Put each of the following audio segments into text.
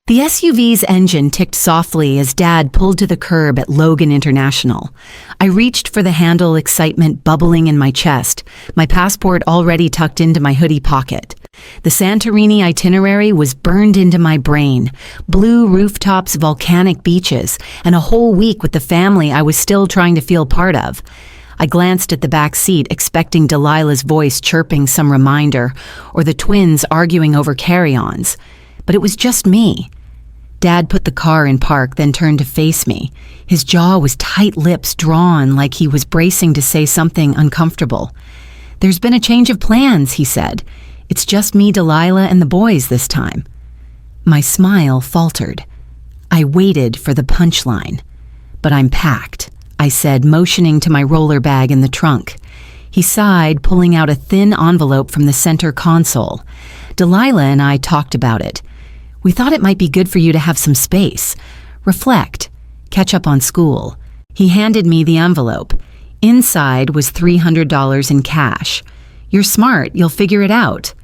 The SUV's engine ticked softly as Dad pulled to the curb at Logan International. I reached for the handle, excitement bubbling in my chest, my passport already tucked into my hoodie pocket. The Santorini itinerary was burned into my brain. Blue rooftops, volcanic beaches, and a whole week with the family I was still trying to feel part of. I glanced at the back seat, expecting Delilah's voice chirping some reminder, or the twins arguing over carry-ons. But it was just me. Dad put the car in park, then turned to face me. His jaw was tight, lips drawn like he was bracing to say something uncomfortable. "There's been a change of plans," he said. "It's just me, Delilah, and the boys this time." My smile faltered. I waited for the punchline. "But I'm packed," I said, motioning to my roller bag in the trunk. He sighed, pulling out a thin envelope from the center console. "Delilah and I talked about it. We thought it might be good for you to have some space. Reflect. Catch up on school." He handed me the envelope. Inside was $300 in cash. "You're smart. You'll figure it out."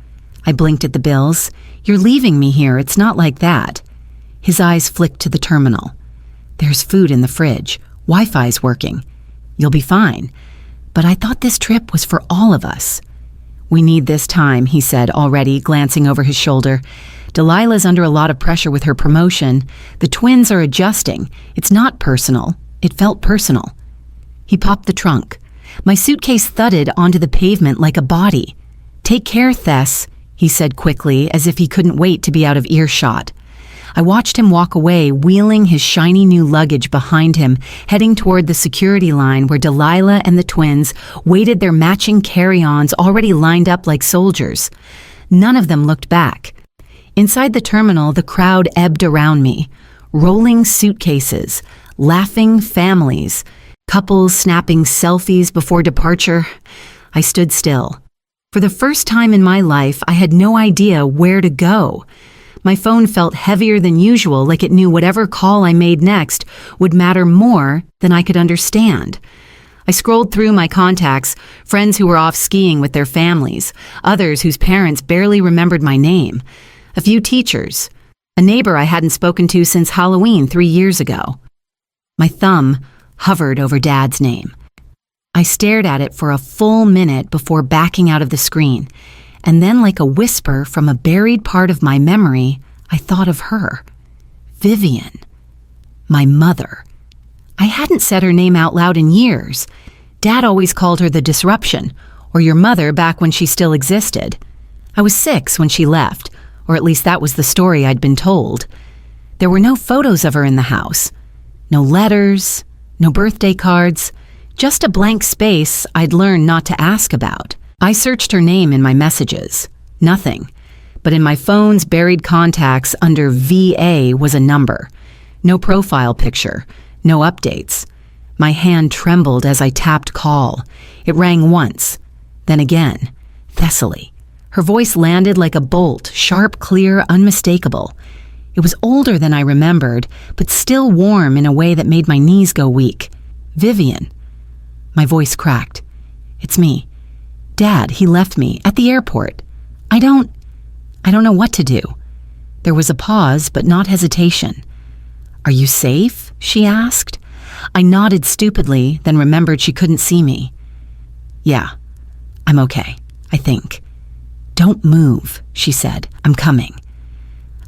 I blinked at the bills. "You're leaving me here. It's not like that." His eyes flicked to the terminal. "There's food in the fridge. Wi-Fi's working. You'll be fine." "But I thought this trip was for all of us." "We need this time," he said, already glancing over his shoulder. "Delilah's under a lot of pressure with her promotion. The twins are adjusting. It's not personal. It felt personal." He popped the trunk. My suitcase thudded onto the pavement like a body. "Take care, Thess," he said quickly, as if he couldn't wait to be out of earshot. I watched him walk away, wheeling his shiny new luggage behind him, heading toward the security line where Delilah and the twins waited their matching carry-ons already lined up like soldiers. None of them looked back. Inside the terminal, the crowd ebbed around me. Rolling suitcases, laughing families, couples snapping selfies before departure. I stood still. For the first time in my life, I had no idea where to go. My phone felt heavier than usual, like it knew whatever call I made next would matter more than I could understand. I scrolled through my contacts, friends who were off skiing with their families, others whose parents barely remembered my name. A few teachers, a neighbor I hadn't spoken to since Halloween 3 years ago. My thumb hovered over Dad's name. I stared at it for a full minute before backing out of the screen, and then like a whisper from a buried part of my memory, I thought of her. Vivian. My mother. I hadn't said her name out loud in years. Dad always called her the disruption, or your mother back when she still existed. I was 6 when she left, or at least that was the story I'd been told. There were no photos of her in the house. No letters, no birthday cards, just a blank space I'd learned not to ask about. I searched her name in my messages. Nothing. But in my phone's buried contacts under VA was a number. No profile picture, no updates. My hand trembled as I tapped call. It rang once, then again. Thessaly. Her voice landed like a bolt, sharp, clear, unmistakable. It was older than I remembered, but still warm in a way that made my knees go weak. "Vivian." My voice cracked. "It's me. Dad, he left me at the airport. I don't know what to do." There was a pause, but not hesitation. "Are you safe?" she asked. I nodded stupidly, then remembered she couldn't see me. "Yeah, I'm okay, I think." "Don't move," she said. "I'm coming."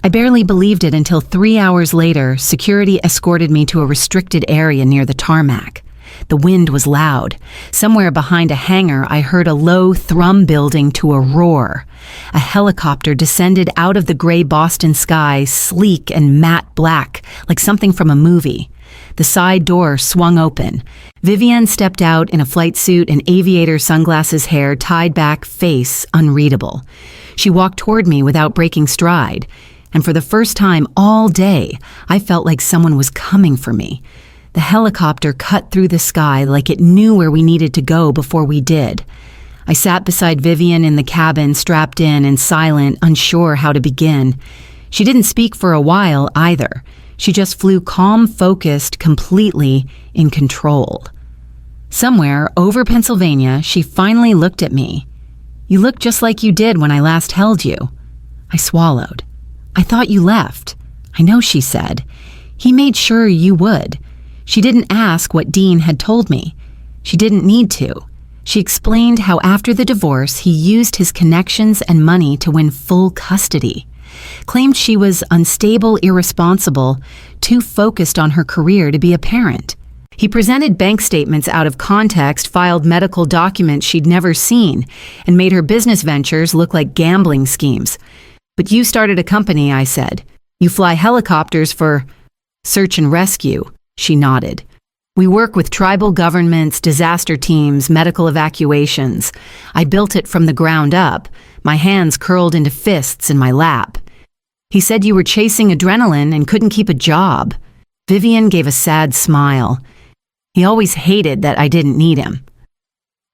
I barely believed it until 3 hours later, security escorted me to a restricted area near the tarmac. The wind was loud. Somewhere behind a hangar, I heard a low thrum building to a roar. A helicopter descended out of the gray Boston sky, sleek and matte black, like something from a movie. The side door swung open. Vivian stepped out in a flight suit and aviator sunglasses, hair tied back, face unreadable. She walked toward me without breaking stride, and for the first time all day, I felt like someone was coming for me. The helicopter cut through the sky like it knew where we needed to go before we did. I sat beside Vivian in the cabin, strapped in and silent, unsure how to begin. She didn't speak for a while either. She just flew calm, focused, completely in control. Somewhere over Pennsylvania, she finally looked at me. "You look just like you did when I last held you." I swallowed. "I thought you left." I know, she said. He made sure you would. She didn't ask what Dean had told me. She didn't need to. She explained how after the divorce, he used his connections and money to win full custody. Claimed she was unstable, irresponsible, too focused on her career to be a parent. He presented bank statements out of context, filed medical documents she'd never seen, and made her business ventures look like gambling schemes. But you started a company, I said. You fly helicopters for search and rescue, she nodded. We work with tribal governments, disaster teams, medical evacuations. I built it from the ground up, my hands curled into fists in my lap. He said you were chasing adrenaline and couldn't keep a job. Vivian gave a sad smile. He always hated that I didn't need him.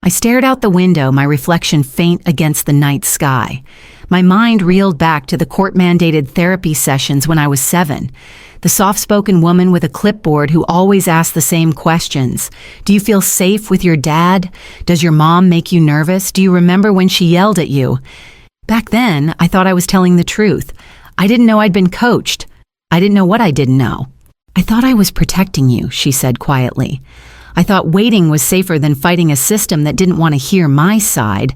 I stared out the window, my reflection faint against the night sky. My mind reeled back to the court-mandated therapy sessions when I was 7. The soft-spoken woman with a clipboard who always asked the same questions. Do you feel safe with your dad? Does your mom make you nervous? Do you remember when she yelled at you? Back then, I thought I was telling the truth. I didn't know I'd been coached. I didn't know what I didn't know. I thought I was protecting you, she said quietly. I thought waiting was safer than fighting a system that didn't want to hear my side.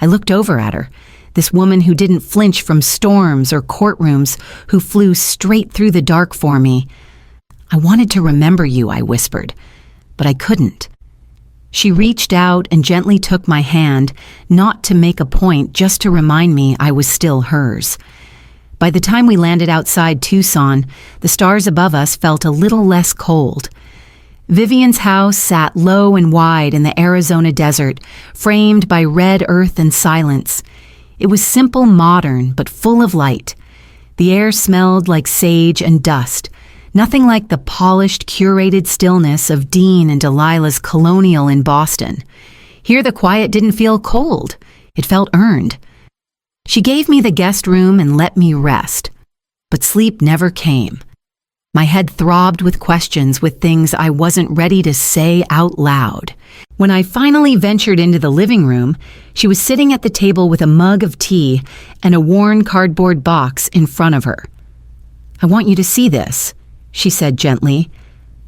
I looked over at her. This woman who didn't flinch from storms or courtrooms, who flew straight through the dark for me. I wanted to remember you, I whispered, but I couldn't. She reached out and gently took my hand, not to make a point, just to remind me I was still hers. By the time we landed outside Tucson, the stars above us felt a little less cold. Vivian's house sat low and wide in the Arizona desert, framed by red earth and silence. It was simple, modern, but full of light. The air smelled like sage and dust, nothing like the polished, curated stillness of Dean and Delilah's Colonial in Boston. Here the quiet didn't feel cold. It felt earned. She gave me the guest room and let me rest. But sleep never came. My head throbbed with questions, with things I wasn't ready to say out loud. When I finally ventured into the living room, she was sitting at the table with a mug of tea and a worn cardboard box in front of her. I want you to see this, she said gently.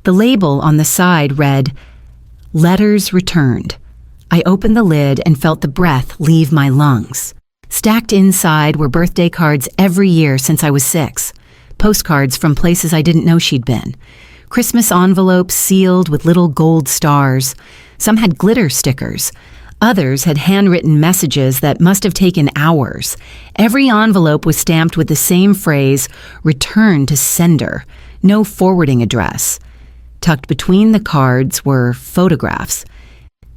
The label on the side read, Letters Returned. I opened the lid and felt the breath leave my lungs. Stacked inside were birthday cards every year since I was 6. Postcards from places I didn't know she'd been. Christmas envelopes sealed with little gold stars. Some had glitter stickers. Others had handwritten messages that must have taken hours. Every envelope was stamped with the same phrase, Return to Sender, no forwarding address. Tucked between the cards were photographs.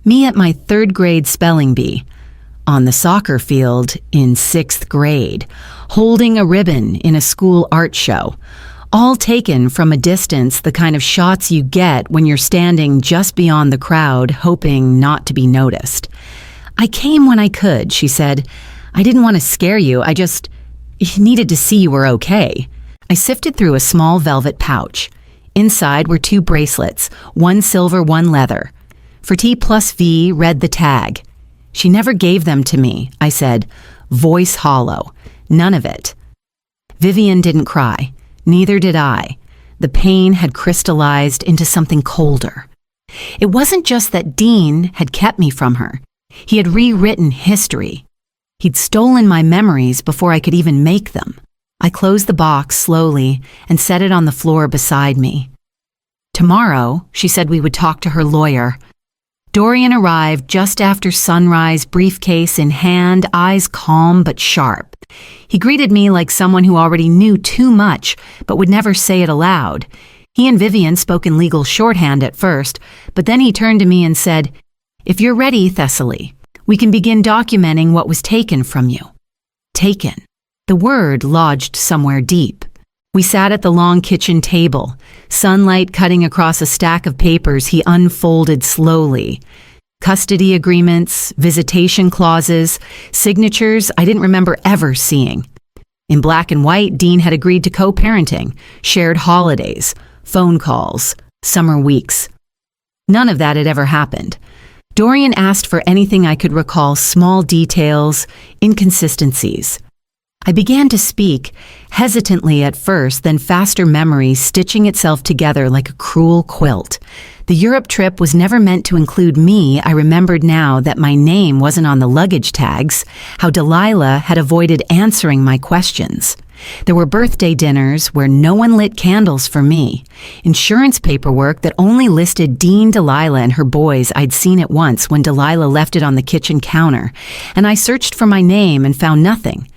Me at my 3rd grade spelling bee. On the soccer field in 6th grade, holding a ribbon in a school art show, all taken from a distance, the kind of shots you get when you're standing just beyond the crowd, hoping not to be noticed. I came when I could, she said. I didn't want to scare you, I just needed to see you were okay. I sifted through a small velvet pouch. Inside were 2 bracelets, one silver, one leather. For T+V read the tag. She never gave them to me, I said, voice hollow. None of it. Vivian didn't cry. Neither did I. The pain had crystallized into something colder. It wasn't just that Dean had kept me from her. He had rewritten history. He'd stolen my memories before I could even make them. I closed the box slowly and set it on the floor beside me. Tomorrow, she said we would talk to her lawyer. Dorian arrived just after sunrise, briefcase in hand, eyes calm but sharp. He greeted me like someone who already knew too much, but would never say it aloud. He and Vivian spoke in legal shorthand at first, but then he turned to me and said, If you're ready, Thessaly, we can begin documenting what was taken from you. Taken. The word lodged somewhere deep. We sat at the long kitchen table, sunlight cutting across a stack of papers he unfolded slowly. Custody agreements, visitation clauses, signatures I didn't remember ever seeing. In black and white, Dean had agreed to co-parenting, shared holidays, phone calls, summer weeks. None of that had ever happened. Dorian asked for anything I could recall, small details, inconsistencies. I began to speak, hesitantly at first, then faster memory stitching itself together like a cruel quilt. The Europe trip was never meant to include me. I remembered now that my name wasn't on the luggage tags, how Delilah had avoided answering my questions. There were birthday dinners where no one lit candles for me, insurance paperwork that only listed Dean, Delilah, and her boys. I'd seen it once when Delilah left it on the kitchen counter, and I searched for my name and found nothing.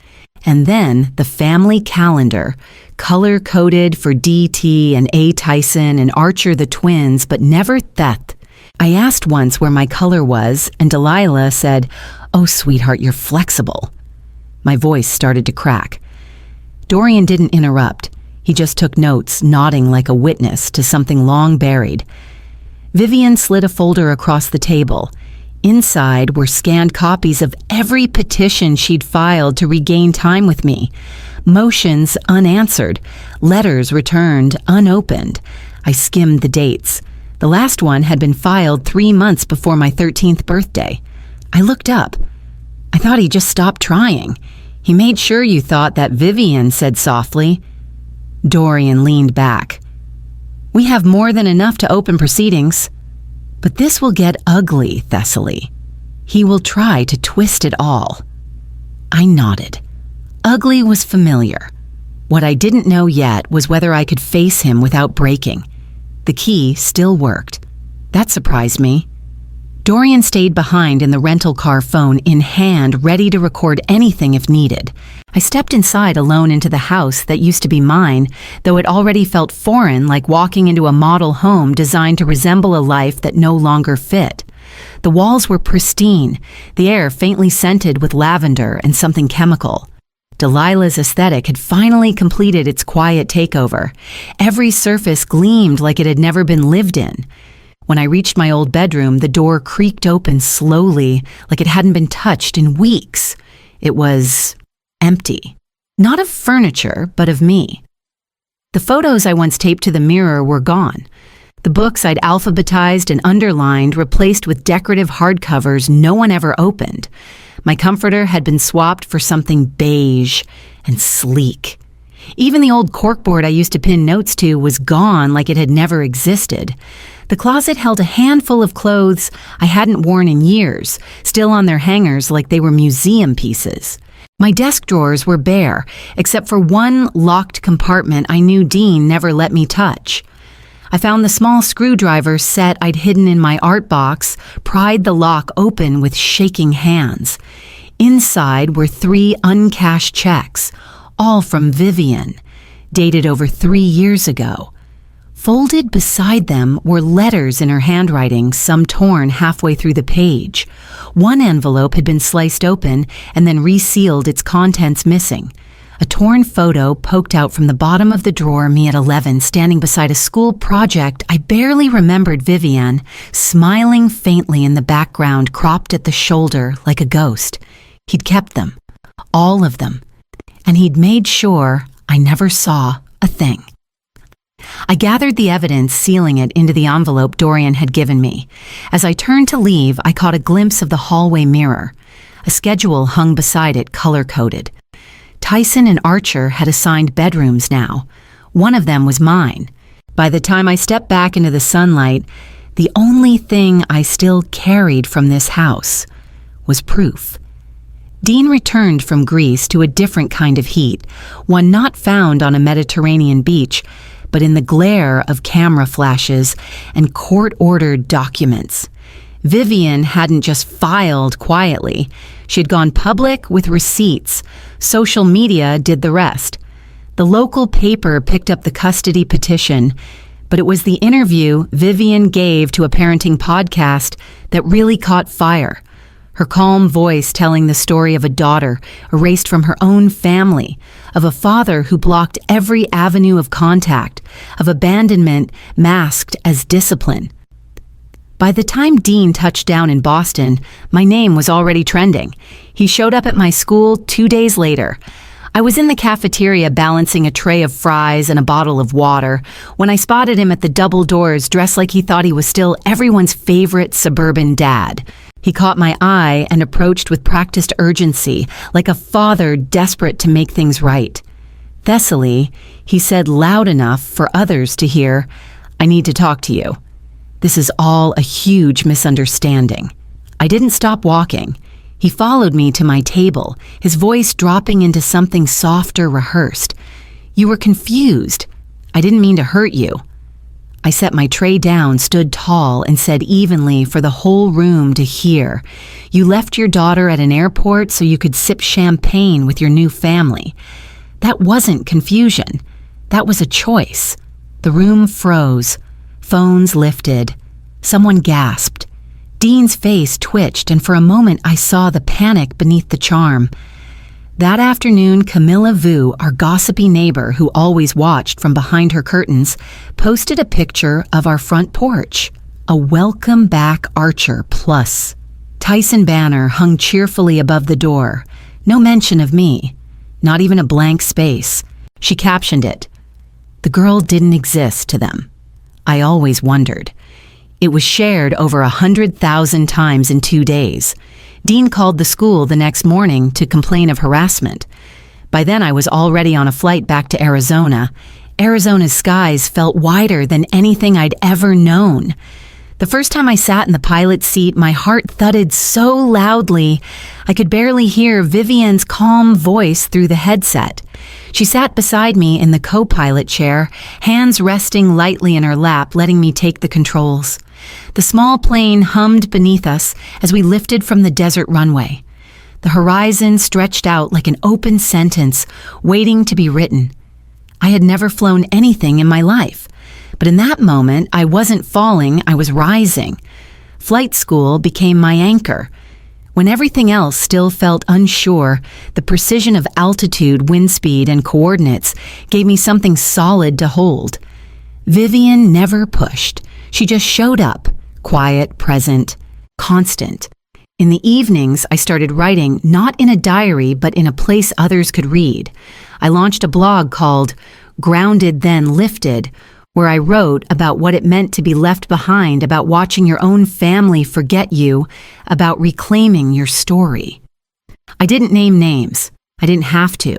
And then the family calendar, color-coded for DT and A. Tyson and Archer the twins, but never Theth. I asked once where my color was, and Delilah said, "Oh, sweetheart, you're flexible." My voice started to crack. Dorian didn't interrupt. He just took notes, nodding like a witness to something long buried. Vivian slid a folder across the table. Inside were scanned copies of every petition she'd filed to regain time with me. Motions unanswered, letters returned unopened. I skimmed the dates. The last one had been filed 3 months before my 13th birthday. I looked up. I thought he just stopped trying. He made sure you thought that, Vivian said softly. Dorian leaned back. "We have more than enough to open proceedings. But this will get ugly, Thessaly. He will try to twist it all." I nodded. Ugly was familiar. What I didn't know yet was whether I could face him without breaking. The key still worked. That surprised me. Dorian stayed behind in the rental car, phone in hand, ready to record anything if needed. I stepped inside alone into the house that used to be mine, though it already felt foreign, like walking into a model home designed to resemble a life that no longer fit. The walls were pristine, the air faintly scented with lavender and something chemical. Delilah's aesthetic had finally completed its quiet takeover. Every surface gleamed like it had never been lived in. When I reached my old bedroom, the door creaked open slowly, like it hadn't been touched in weeks. It was empty. Not of furniture, but of me. The photos I once taped to the mirror were gone. The books I'd alphabetized and underlined replaced with decorative hardcovers no one ever opened. My comforter had been swapped for something beige and sleek. Even the old corkboard I used to pin notes to was gone, like it had never existed. The closet held a handful of clothes I hadn't worn in years, still on their hangers like they were museum pieces. My desk drawers were bare, except for one locked compartment I knew Dean never let me touch. I found the small screwdriver set I'd hidden in my art box, pried the lock open with shaking hands. Inside were 3 uncashed checks, all from Vivian, dated over 3 years ago. Folded beside them were letters in her handwriting, some torn halfway through the page. One envelope had been sliced open and then resealed, its contents missing. A torn photo poked out from the bottom of the drawer, me at 11, standing beside a school project. I barely remembered Vivian, smiling faintly in the background, cropped at the shoulder like a ghost. He'd kept them, all of them, and he'd made sure I never saw a thing. I gathered the evidence, sealing it into the envelope Dorian had given me. As I turned to leave, I caught a glimpse of the hallway mirror. A schedule hung beside it, color-coded. Tyson and Archer had assigned bedrooms now. One of them was mine. By the time I stepped back into the sunlight, the only thing I still carried from this house was proof. Dean returned from Greece to a different kind of heat, one not found on a Mediterranean beach, but in the glare of camera flashes and court-ordered documents. Vivian hadn't just filed quietly. She'd gone public with receipts. Social media did the rest. The local paper picked up the custody petition, but it was the interview Vivian gave to a parenting podcast that really caught fire. Her calm voice telling the story of a daughter erased from her own family, of a father who blocked every avenue of contact, of abandonment masked as discipline. By the time Dean touched down in Boston, my name was already trending. He showed up at my school 2 days later. I was in the cafeteria balancing a tray of fries and a bottle of water when I spotted him at the double doors, dressed like he thought he was still everyone's favorite suburban dad. He caught my eye and approached with practiced urgency, like a father desperate to make things right. Thessaly, he said loud enough for others to hear, "I need to talk to you. This is all a huge misunderstanding." I didn't stop walking. He followed me to my table, his voice dropping into something softer, rehearsed. "You were confused. I didn't mean to hurt you." I set my tray down, stood tall, and said evenly for the whole room to hear, "You left your daughter at an airport so you could sip champagne with your new family. That wasn't confusion. That was a choice." The room froze. Phones lifted. Someone gasped. Dean's face twitched, and for a moment I saw the panic beneath the charm. That afternoon, Camilla Vu, our gossipy neighbor who always watched from behind her curtains, posted a picture of our front porch. A welcome back Archer plus. Tyson banner hung cheerfully above the door. No mention of me. Not even a blank space. She captioned it, "The girl didn't exist to them." I always wondered. It was shared over 100,000 times in 2 days. Dean called the school the next morning to complain of harassment. By then I was already on a flight back to Arizona. Arizona's skies felt wider than anything I'd ever known. The first time I sat in the pilot seat, my heart thudded so loudly I could barely hear Vivian's calm voice through the headset. She sat beside me in the co-pilot chair, hands resting lightly in her lap, letting me take the controls. The small plane hummed beneath us as we lifted from the desert runway. The horizon stretched out like an open sentence, waiting to be written. I had never flown anything in my life, but in that moment, I wasn't falling, I was rising. Flight school became my anchor. When everything else still felt unsure, the precision of altitude, wind speed, and coordinates gave me something solid to hold. Vivian never pushed. She just showed up, quiet, present, constant. In the evenings, I started writing, not in a diary, but in a place others could read. I launched a blog called Grounded Then Lifted, where I wrote about what it meant to be left behind, about watching your own family forget you, about reclaiming your story. I didn't name names. I didn't have to.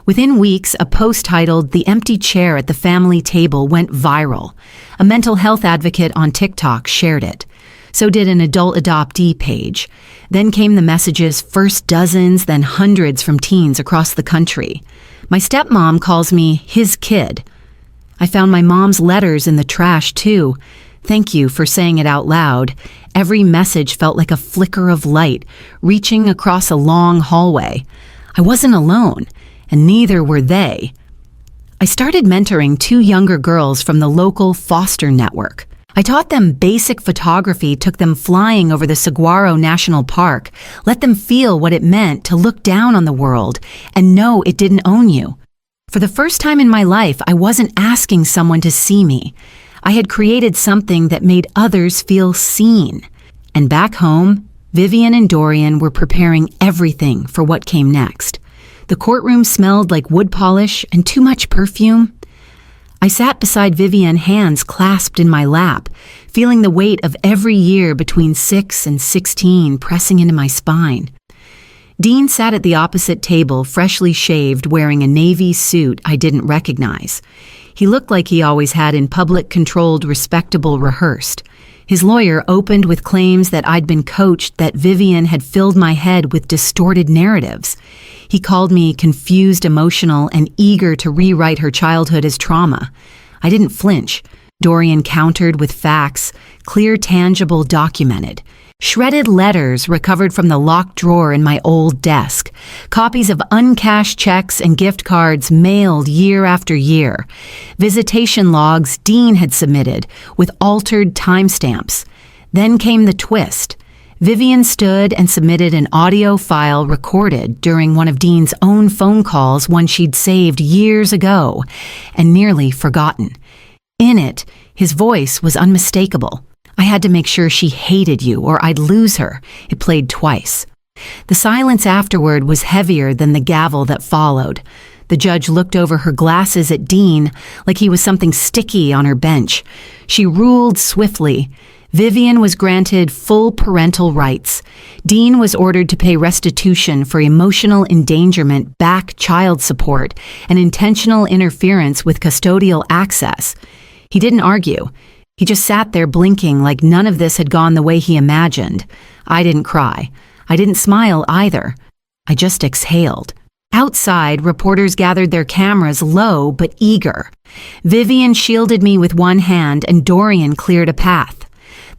Within weeks, a post titled "The Empty Chair at the Family Table" went viral. A mental health advocate on TikTok shared it. So did an adult adoptee page. Then came the messages, first dozens, then hundreds from teens across the country. My stepmom calls me his kid. I found my mom's letters in the trash, too. Thank you for saying it out loud. Every message felt like a flicker of light, reaching across a long hallway. I wasn't alone, and neither were they. I started mentoring 2 younger girls from the local foster network. I taught them basic photography, took them flying over the Saguaro National Park, let them feel what it meant to look down on the world and know it didn't own you. For the first time in my life, I wasn't asking someone to see me. I had created something that made others feel seen. And back home, Vivian and Dorian were preparing everything for what came next. The courtroom smelled like wood polish and too much perfume. I sat beside Vivian, hands clasped in my lap, feeling the weight of every year between 6 and 16 pressing into my spine. Dean sat at the opposite table, freshly shaved, wearing a navy suit I didn't recognize. He looked like he always had in public, controlled, respectable, rehearsed. His lawyer opened with claims that I'd been coached, that Vivian had filled my head with distorted narratives. He called me confused, emotional, and eager to rewrite her childhood as trauma. I didn't flinch. Dorian countered with facts, clear, tangible, documented. Shredded letters recovered from the locked drawer in my old desk. Copies of uncashed checks and gift cards mailed year after year. Visitation logs Dean had submitted with altered timestamps. Then came the twist. Vivian stood and submitted an audio file recorded during one of Dean's own phone calls, one she'd saved years ago and nearly forgotten. In it, his voice was unmistakable. I had to make sure she hated you or I'd lose her. It played twice. The silence afterward was heavier than the gavel that followed. The judge looked over her glasses at Dean like he was something sticky on her bench. She ruled swiftly. Vivian was granted full parental rights. Dean was ordered to pay restitution for emotional endangerment, back child support, and intentional interference with custodial access. He didn't argue. He just sat there blinking like none of this had gone the way he imagined. I didn't cry. I didn't smile either. I just exhaled. Outside, reporters gathered their cameras low but eager. Vivian shielded me with one hand and Dorian cleared a path.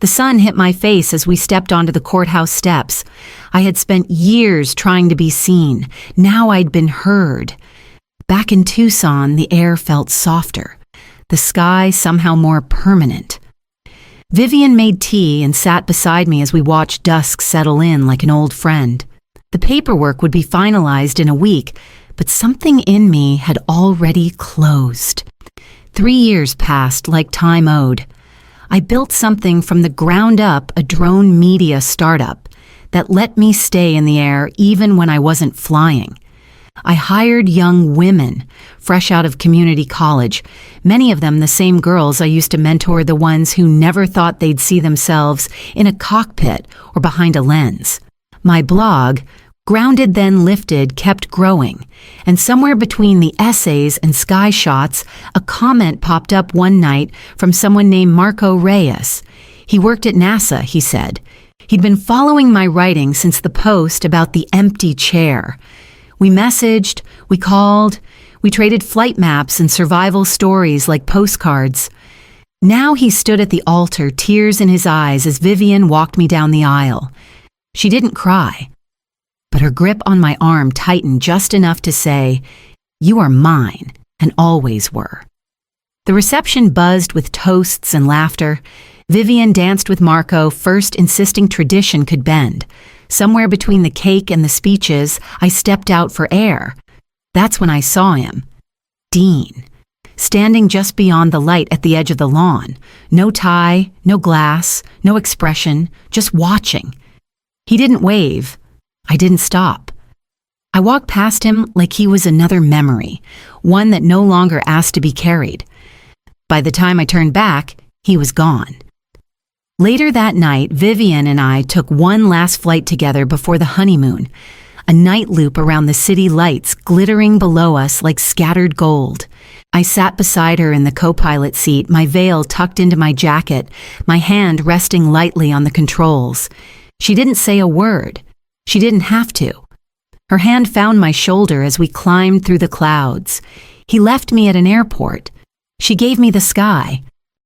The sun hit my face as we stepped onto the courthouse steps. I had spent years trying to be seen. Now I'd been heard. Back in Tucson, the air felt softer. The sky somehow more permanent. Vivian made tea and sat beside me as we watched dusk settle in like an old friend. The paperwork would be finalized in a week, but something in me had already closed. 3 years passed like time owed. I built something from the ground up, a drone media startup that let me stay in the air even when I wasn't flying. I hired young women, fresh out of community college, many of them the same girls I used to mentor, the ones who never thought they'd see themselves in a cockpit or behind a lens. My blog, Grounded Then Lifted, kept growing, and somewhere between the essays and sky shots, a comment popped up one night from someone named Marco Reyes. He worked at NASA, he said. He'd been following my writing since the post about the empty chair. We messaged, we called, we traded flight maps and survival stories like postcards. Now he stood at the altar, tears in his eyes as Vivian walked me down the aisle. She didn't cry, but her grip on my arm tightened just enough to say, "You are mine, and always were." The reception buzzed with toasts and laughter. Vivian danced with Marco, first insisting tradition could bend. Somewhere between the cake and the speeches, I stepped out for air. That's when I saw him. Dean. Standing just beyond the light at the edge of the lawn. No tie, no glass, no expression, just watching. He didn't wave. I didn't stop. I walked past him like he was another memory, one that no longer asked to be carried. By the time I turned back, he was gone. Later that night, Vivian and I took one last flight together before the honeymoon, a night loop around the city lights glittering below us like scattered gold. I sat beside her in the co-pilot seat, my veil tucked into my jacket, my hand resting lightly on the controls. She didn't say a word. She didn't have to. Her hand found my shoulder as we climbed through the clouds. He left me at an airport. She gave me the sky.